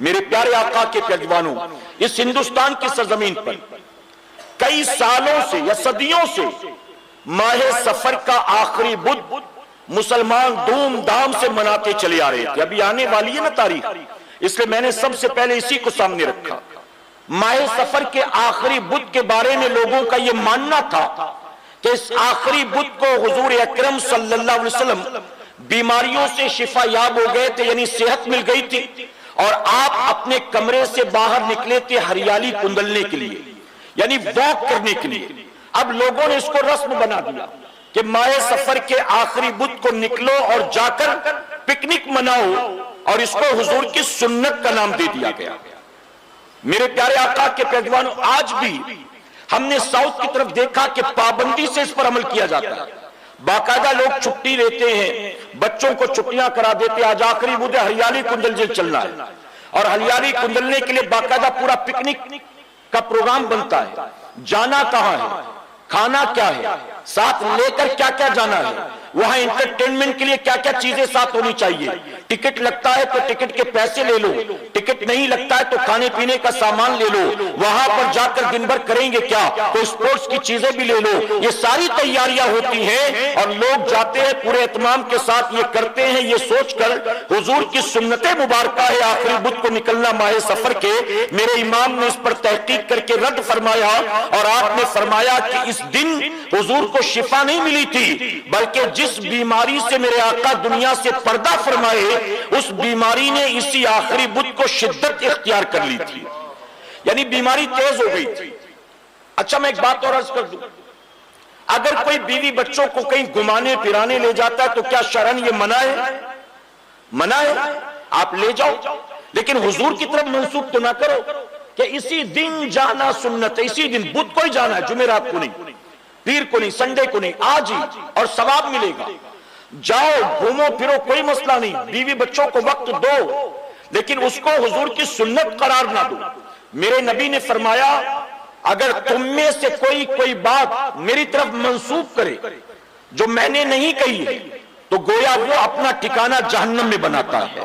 میرے پیارے آقا کے پیروانوں، اس ہندوستان کی سرزمین پر کئی سالوں سے یا صدیوں سے ماہ سفر کا آخری بدھ مسلمان دھوم دھام سے مناتے چلے آ رہے تھے۔ ابھی آنے والی ہے نا تاریخ، اس لیے میں نے سب سے پہلے اسی کو سامنے رکھا۔ ماہ سفر کے آخری بدھ کے بارے میں لوگوں کا یہ ماننا تھا کہ اس آخری بدھ کو حضور اکرم صلی اللہ علیہ وسلم بیماریوں سے شفا یاب ہو گئے تھے، یعنی صحت مل گئی تھی، اور آپ اپنے کمرے سے باہر نکلے تھے ہریالی کندلنے کے لیے، یعنی واک کرنے کے لیے۔ اب لوگوں نے اس کو رسم بنا دیا کہ ماہ سفر کے آخری بدھ کو نکلو اور جا کر پکنک مناؤ، اور اس کو حضور کی سنت کا نام دے دیا گیا۔ میرے پیارے آقا کے پیروانوں، آج بھی ہم نے ساؤتھ کی طرف دیکھا کہ پابندی سے اس پر عمل کیا جاتا ہے۔ باقاعدہ لوگ چھٹی لیتے ہیں، بچوں کو چھٹیاں کرا دیتے ہیں، آج آخری بدھ ہریالی کندل چلنا ہے، اور ہریالی کندلنے کے لیے باقاعدہ پورا پکنک کا پروگرام بنتا ہے۔ جانا کہاں ہے، کھانا کیا ہے، ساتھ لے کر کیا کیا جانا ہے، وہاں انٹرٹینمنٹ کے لیے کیا کیا چیزیں ساتھ ہونی چاہیے، ٹکٹ لگتا ہے تو ٹکٹ کے پیسے لے لو، ٹکٹ نہیں لگتا ہے تو کھانے پینے کا سامان لے لو، وہاں پر جا کر دن بھر کریں گے کیا، تو سپورٹس کی چیزیں بھی لے لو۔ یہ ساری تیاریاں ہوتی ہیں اور لوگ جاتے ہیں پورے اہتمام کے ساتھ، یہ کرتے ہیں یہ سوچ کر حضور کی سنت مبارکہ ہے آخری بدھ کو نکلنا ماہ سفر کے۔ میرے امام نے اس پر تحقیق کر کے رد فرمایا، اور آپ نے فرمایا کہ اس دن حضور کو شفا نہیں ملی تھی، بلکہ جس بیماری سے میرے آقا دنیا سے پردہ فرمائے، اس بیماری نے اسی آخری بدھ کو شدت اختیار کر لی تھی، یعنی بیماری تیز ہو گئی تھی۔ اچھا میں ایک بات اور عرض کر دوں، اگر کوئی بیوی بچوں کو کہیں گھمانے پھرانے لے جاتا ہے تو کیا شرعاً یہ منع ہے؟ منع ہے، آپ لے جاؤ، لیکن حضور کی طرف منسوب تو نہ کرو کہ اسی دن جانا سنت ہے، اسی دن بدھ کو ہی جانا ہے، جمعرات کو نہیں، پیر کو نہیں، سنڈے کو نہیں، آج ہی، اور ثواب ملے گا۔ جاؤ گھومو پھرو، کوئی مسئلہ نہیں، بیوی بچوں کو وقت دو، لیکن اس کو حضور کی سنت قرار نہ دو۔ میرے نبی نے فرمایا اگر تم میں سے کوئی بات میری طرف منسوب کرے جو میں نے نہیں کہی ہے تو گویا وہ اپنا ٹھکانہ جہنم میں بناتا ہے۔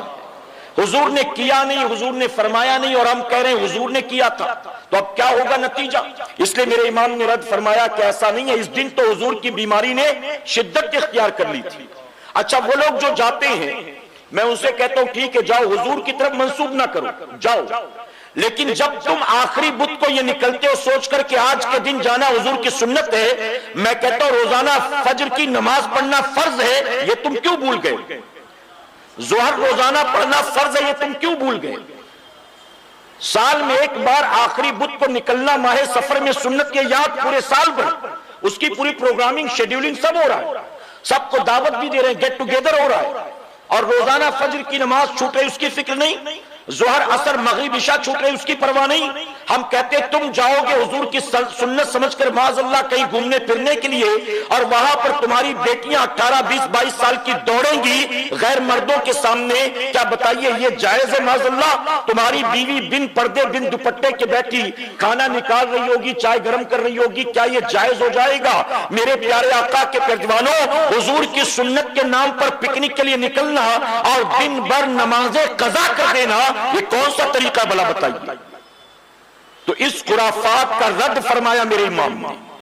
حضور نے کیا نہیں، حضور نے فرمایا نہیں، اور ہم کہہ رہے ہیں حضور نے کیا تھا، تو اب کیا ہوگا نتیجہ؟ اس لیے میرے امام نے رد فرمایا کہ ایسا نہیں ہے، اس دن تو حضور کی بیماری نے شدت اختیار کر لی تھی۔ اچھا وہ لوگ جو جاتے ہیں، میں ان سے کہتا ہوں ٹھیک ہے جاؤ، حضور کی طرف منسوب نہ کرو، جاؤ، لیکن جب تم آخری بدھ کو یہ نکلتے ہو سوچ کر کہ آج کے دن جانا حضور کی سنت ہے، میں کہتا ہوں روزانہ فجر کی نماز پڑھنا فرض ہے، یہ تم کیوں بھول گئے؟ ظہر روزانہ پڑھنا فرض ہے، یہ تم کیوں بھول گئے؟ سال میں ایک بار آخری بدھ کو نکلنا ماہ سفر میں سنت کے یاد پورے سال بھر، اس کی پوری پروگرامنگ شیڈیولنگ سب ہو رہا ہے، سب کو دعوت بھی دے رہے ہیں، گیٹ ٹوگیدر ہو رہا ہے، اور روزانہ فجر کی نماز چھوٹ رہی اس کی فکر نہیں، ظہر عصر مغرب عشاء چھوٹ رہی اس کی پرواہ نہیں۔ ہم کہتے ہیں تم جاؤ گے حضور کی سنت سمجھ کر معاذ اللہ کہیں گھومنے پھرنے کے لیے، اور وہاں پر تمہاری بیٹیاں 18 20 22 سال کی دوڑیں گی غیر مردوں کے سامنے، کیا بتائیے یہ جائز ہے؟ معاذ اللہ تمہاری بیوی بن پردے بن دوپٹے کے بیٹھی کھانا نکال رہی ہوگی، چائے گرم کر رہی ہوگی، کیا یہ جائز ہو جائے گا؟ میرے پیارے آقا کے پیروانوں، حضور کی سنت کے نام پر پکنک کے لیے نکلنا اور دن بھر نمازیں قضا کر دینا، یہ کون سا طریقہ بلا بتائیے؟ تو اس خرافات کا رد فرمایا میرے امام نے۔